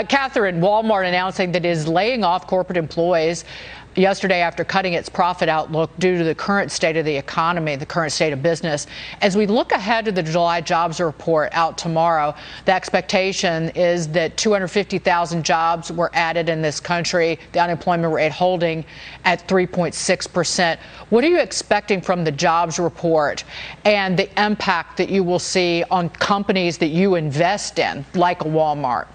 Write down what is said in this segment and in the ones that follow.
Kathryn, Walmart announcing that it is laying off corporate employees yesterday after cutting its profit outlook due to the current state of the economy, the current state of business. As we look ahead to the July jobs report out tomorrow, the expectation is that 250,000 jobs were added in this country, the unemployment rate holding at 3.6%. What are you expecting from the jobs report and the impact that you will see on companies that you invest in, like a Walmart?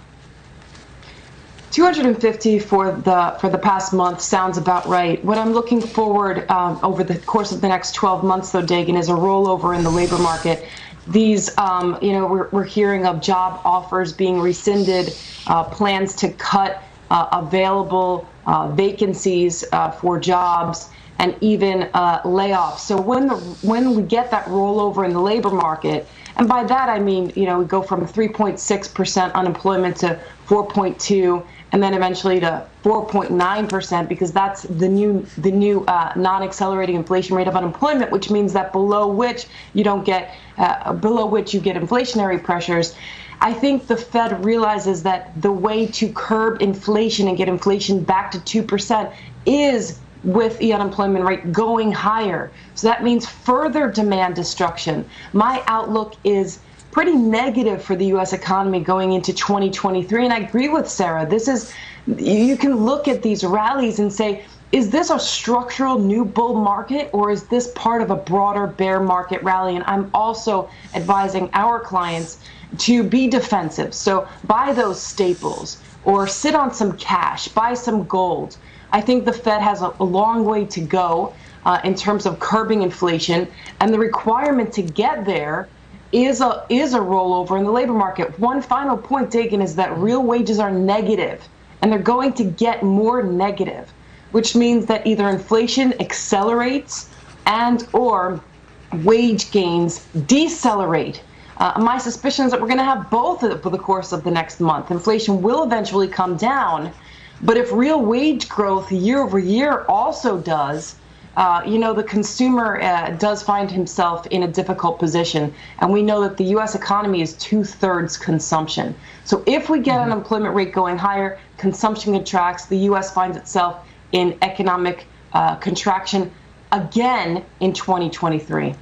250 for the past month sounds about right. What I'm looking forward over the course of the next 12 months, though, Dagan, is a rollover in the labor market. These, we're hearing of job offers being rescinded, plans to cut available vacancies for jobs, and even layoffs. So when we get that rollover in the labor market, and by that I mean, we go from 3.6% unemployment to 4.2%, and then eventually to 4.9%, because that's the new non-accelerating inflation rate of unemployment, which means that below which you get inflationary pressures. I think the Fed realizes that the way to curb inflation and get inflation back to 2% is with the unemployment rate going higher. So that means further demand destruction. My outlook is pretty negative for the U.S. economy going into 2023. And I agree with Sarah. You can look at these rallies and say, is this a structural new bull market, or is this part of a broader bear market rally? And I'm also advising our clients to be defensive. So buy those staples or sit on some cash, buy some gold. I think the Fed has a long way to go in terms of curbing inflation, and the requirement to get there is a rollover in the labor market. One final point, Dagan, is that real wages are negative, and they're going to get more negative, which means that either inflation accelerates and or wage gains decelerate. My suspicion is that we're going to have both for the course of the next month. Inflation will eventually come down, but if real wage growth year over year also does, the consumer does find himself in a difficult position. And we know that the U.S. economy is 2/3 consumption. So if we get unemployment rate going higher, consumption contracts, the U.S. finds itself in economic contraction again in 2023.